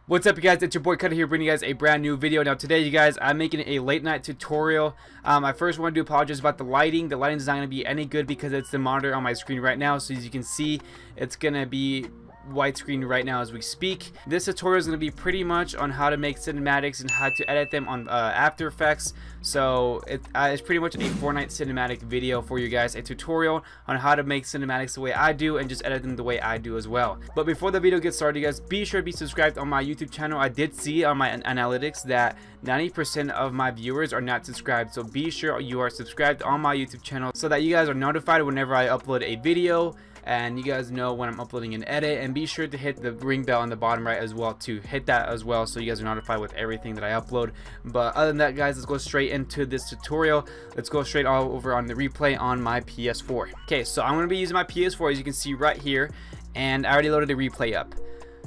What's up, you guys? It's your boy Cutter here, bringing you guys a brand new video. Now today, you guys, I'm making a late night tutorial. I first want to apologize about the lighting. The lighting is not going to be any good because it's the monitor on my screen right now. So as you can see, it's going to be widescreen right now as we speak. This tutorial is going to be pretty much on how to make cinematics and how to edit them on After Effects. So it's pretty much a Fortnite cinematic video for you guys, a tutorial on how to make cinematics the way I do and just edit them the way I do as well. But before the video gets started, you guys, be sure to be subscribed on my YouTube channel. I did see on my analytics that 90% of my viewers are not subscribed, so be sure you are subscribed on my YouTube channel so that you guys are notified whenever I upload a video and you guys know when I'm uploading an edit. And be sure to hit the ring bell on the bottom right as well, to hit that as well so you guys are notified with everything that I upload. But other than that, guys, let's go straight into this tutorial. Let's go straight all over on the replay on my PS4. Okay, so I'm going to be using my PS4, as you can see right here, and I already loaded the replay up.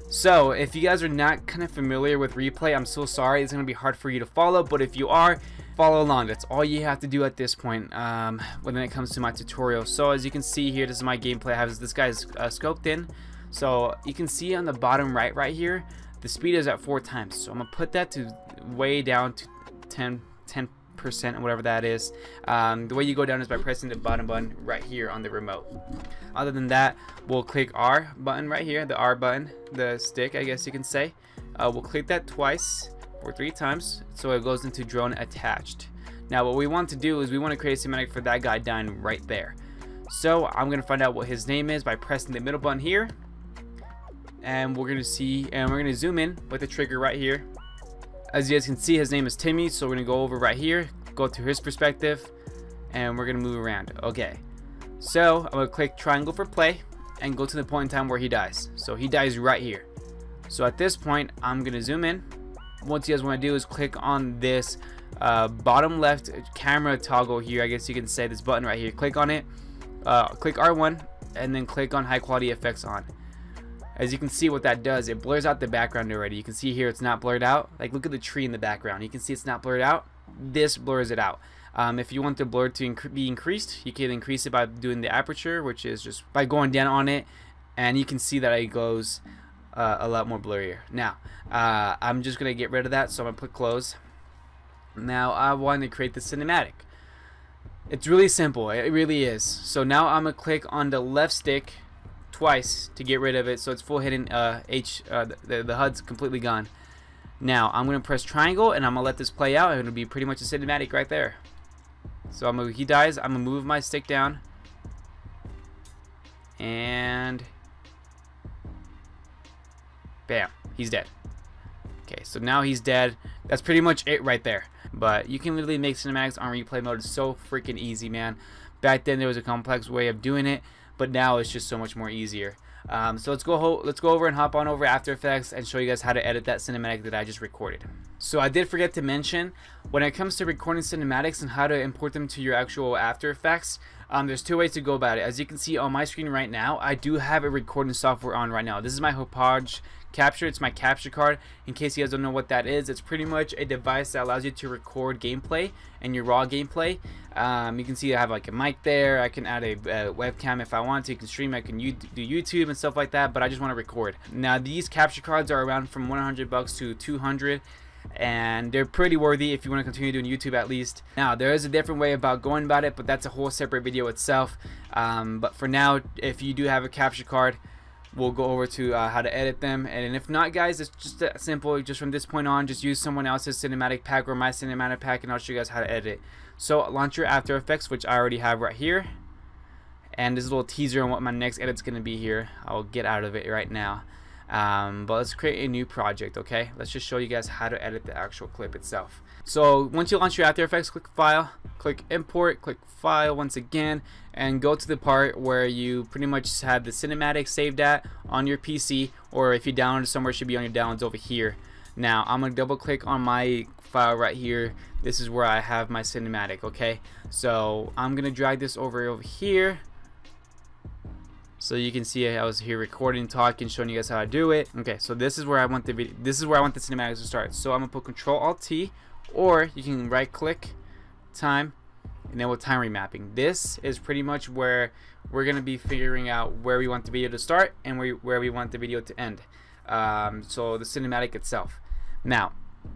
So if you guys are not kind of familiar with replay, I'm so sorry, it's going to be hard for you to follow, but if you are, follow along. That's all you have to do at this point when it comes to my tutorial. So as you can see here, this is my gameplay. I have this guy's scoped in, so you can see on the bottom right here, the speed is at 4 times. So I'm gonna put that to way down to 10% or whatever that is. The way you go down is by pressing the bottom button right here on the remote. Other than that, we'll click R button right here, the R button, the stick, I guess you can say. We'll click that twice or 3 times so it goes into drone attached. Now what we want to do is we want to create a cinematic for that guy dying right there. So I'm gonna find out what his name is by pressing the middle button here, and we're gonna see, and we're gonna zoom in with the trigger right here. As you guys can see, his name is Timmy, so we're gonna go over right here, go to his perspective, and we're gonna move around. Okay, so I'm gonna click triangle for play and go to the point in time where he dies. So he dies right here. So at this point, I'm gonna zoom in. What you guys want to do is click on this bottom left camera toggle here, I guess you can say, this button right here. Click on it, click R1, and then click on high quality effects on. As you can see, what that does, it blurs out the background already. You can see here it's not blurred out. Like, look at the tree in the background, you can see it's not blurred out. This blurs it out. If you want the blur to be increased, you can increase it by doing the aperture, which is just by going down on it, and you can see that it goes a lot more blurrier. Now I'm just gonna get rid of that, so I'm gonna put close. Now I want to create the cinematic. It's really simple, it really is. So now I'm gonna click on the left stick twice to get rid of it, so it's full hidden the HUD's completely gone. Now I'm gonna press triangle and I'm gonna let this play out, and it'll be pretty much a cinematic right there. So he dies, I'm gonna move my stick down, and bam, he's dead. Okay, so now he's dead. That's pretty much it right there. But you can literally make cinematics on replay mode. It's so freaking easy, man. Back then there was a complex way of doing it, but now it's just so much more easier. So let's go over and hop on over After Effects and show you guys how to edit that cinematic that I just recorded. So I did forget to mention, when it comes to recording cinematics and how to import them to your actual After Effects, there's 2 ways to go about it. As you can see on my screen right now, I do have a recording software on right now. This is my Montage capture. It's my capture card. In case you guys don't know what that is, it's pretty much a device that allows you to record gameplay and your raw gameplay. You can see I have like a mic there. I can add a webcam if I want to. You can stream. I can do YouTube and stuff like that, but I just want to record. Now these capture cards are around from $100 to $200, and they're pretty worthy if you want to continue doing YouTube at least. Now there is a different way about going about it, but that's a whole separate video itself. But for now, if you do have a capture card, we'll go over to how to edit them. And if not, guys, it's just that simple. Just from this point on, just use someone else's cinematic pack or my cinematic pack, and I'll show you guys how to edit it. So launch your After Effects, which I already have right here, and this little teaser on what my next edit's gonna be here. I'll get out of it right now. But let's create a new project. Okay, let's just show you guys how to edit the actual clip itself. So once you launch your After Effects, click File, click Import, click File once again, and go to the part where you pretty much have the cinematic saved at on your PC, or if you download it somewhere, it should be on your downloads over here. Now I'm gonna double click on my file right here. This is where I have my cinematic. Okay, so I'm gonna drag this over here. So you can see I was here recording, talking, showing you guys how I do it. Okay, so this is where I want the video. This is where I want the cinematics to start. So I'm gonna put Control-Alt-T, or you can right-click, time, and then with time remapping. This is pretty much where we're gonna be figuring out where we want the video to start and where we want the video to end. so the cinematic itself. Now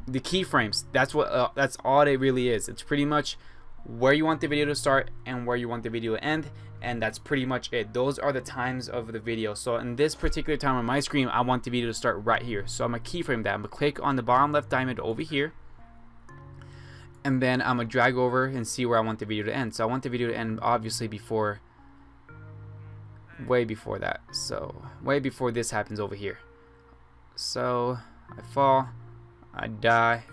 the keyframes, that's all it really is. It's pretty much where you want the video to start and where you want the video to end, and that's pretty much it. Those are the times of the video. So in this particular time on my screen, I want the video to start right here, so I'm gonna keyframe that. I'm gonna click on the bottom left diamond over here, and then I'm gonna drag over and see where I want the video to end. So I want the video to end obviously before, way before that, so way before this happens over here. So I fall, I die.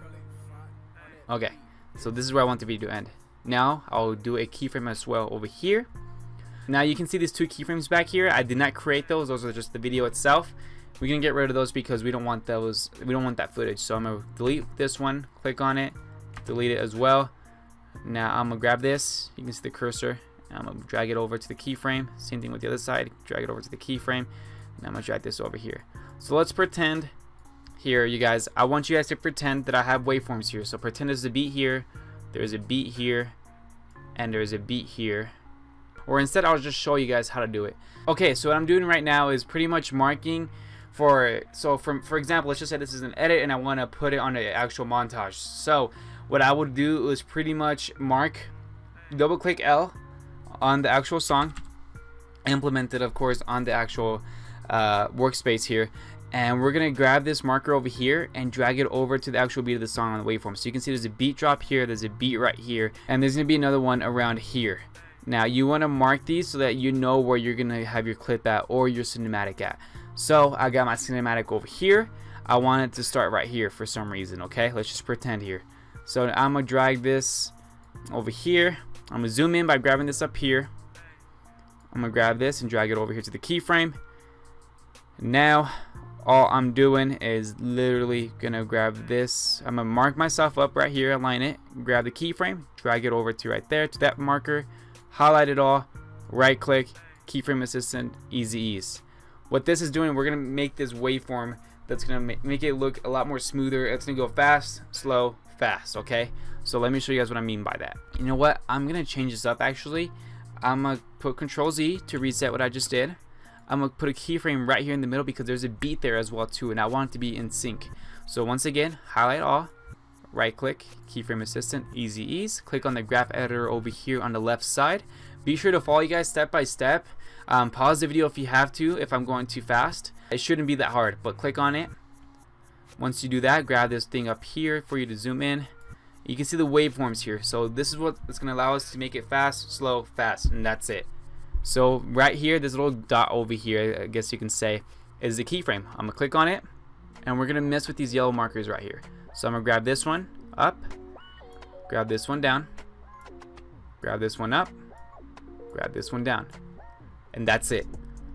Okay, so this is where I want the video to end. Now I'll do a keyframe as well over here. Now you can see these two keyframes back here. I did not create those. Those are just the video itself. We're gonna get rid of those because we don't want those. We don't want that footage. So I'm gonna delete this one. Click on it. Delete it as well. Now I'm gonna grab this. You can see the cursor. I'm gonna drag it over to the keyframe. Same thing with the other side. Drag it over to the keyframe. And I'm gonna drag this over here. So let's pretend here, you guys. I want you guys to pretend that I have waveforms here. So pretend there's a beat here. There's a beat here, and there's a beat here. Or instead, I'll just show you guys how to do it. Okay, so what I'm doing right now is pretty much marking for, so for example, let's just say this is an edit and I want to put it on the actual montage. So what I would do is pretty much mark, double click L on the actual song, implement it of course on the actual workspace here, and we're gonna grab this marker over here and drag it over to the actual beat of the song on the waveform. So you can see there's a beat drop here, there's a beat right here, and there's gonna be another one around here. Now you want to mark these so that you know where you're gonna have your clip at or your cinematic at. So I got my cinematic over here. I want it to start right here for some reason. Okay, let's just pretend here. So I'm gonna drag this over here. I'm gonna zoom in by grabbing this up here. I'm gonna grab this and drag it over here to the keyframe. Now all I'm doing is literally gonna grab this. I'm gonna mark myself up right here, align it, grab the keyframe, drag it over to right there to that marker, highlight it all, right click, keyframe assistant, easy ease. What this is doing, we're gonna make this waveform that's gonna make it look a lot more smoother. It's gonna go fast, slow, fast. Okay, so let me show you guys what I mean by that. You know what, I'm gonna change this up actually. I'm gonna put Control Z to reset what I just did. I'm gonna put a keyframe right here in the middle because there's a beat there as well too, and I want it to be in sync. So once again, highlight all, right click, keyframe assistant, easy ease, click on the graph editor over here on the left side. Be sure to follow you guys step by step. Pause the video if you have to, if I'm going too fast. It shouldn't be that hard, but click on it. Once you do that, grab this thing up here for you to zoom in. You can see the waveforms here. So this is what it's gonna allow us to make it fast, slow, fast, and that's it. So right here, this little dot over here, I guess you can say, is the keyframe. I'm gonna click on it, and we're gonna mess with these yellow markers right here. So I'm gonna grab this one up, grab this one down, grab this one up, grab this one down, and that's it.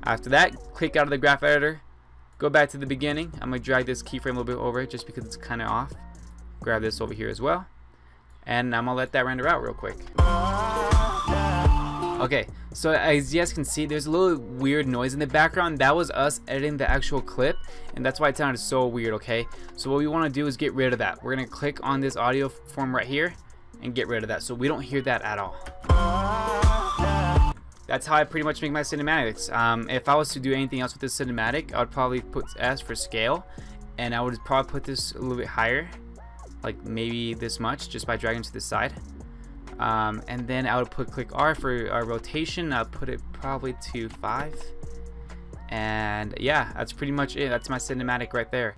After that, click out of the graph editor, go back to the beginning. I'm gonna drag this keyframe a little bit over just because it's kind of off. Grab this over here as well, and I'm gonna let that render out real quick. Okay, so as you guys can see, there's a little weird noise in the background. That was us editing the actual clip, and that's why it sounded so weird. Okay, so what we want to do is get rid of that. We're gonna click on this audio form right here and get rid of that so we don't hear that at all. That's how I pretty much make my cinematics. If I was to do anything else with this cinematic, I would probably put S for scale, and I would probably put this a little bit higher, like maybe this much, just by dragging to the side. And then I would click R for rotation. I'll put it probably to 5, and yeah, that's pretty much it. That's my cinematic right there.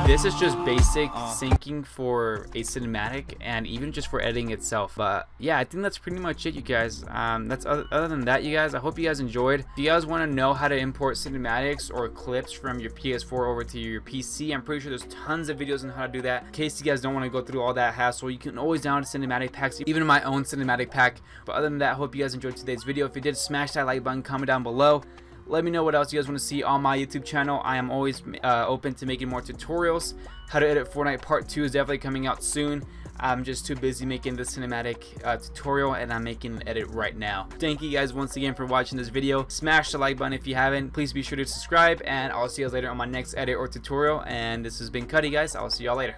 This is just basic syncing for a cinematic, and even just for editing itself. But yeah, I think that's pretty much it, you guys. That's other than that, you guys, I hope you guys enjoyed. If you guys want to know how to import cinematics or clips from your PS4 over to your PC, I'm pretty sure there's tons of videos on how to do that. In case you guys don't want to go through all that hassle, you can always download cinematic packs, even my own cinematic pack. But other than that, I hope you guys enjoyed today's video. If you did, smash that like button, comment down below. Let me know what else you guys want to see on my YouTube channel. I am always open to making more tutorials. How to edit Fortnite Part 2 is definitely coming out soon. I'm just too busy making the cinematic tutorial, and I'm making an edit right now. Thank you guys once again for watching this video. Smash the like button if you haven't. Please be sure to subscribe, and I'll see you guys later on my next edit or tutorial. And this has been Cuddy, guys. I'll see y'all later.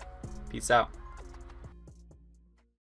Peace out.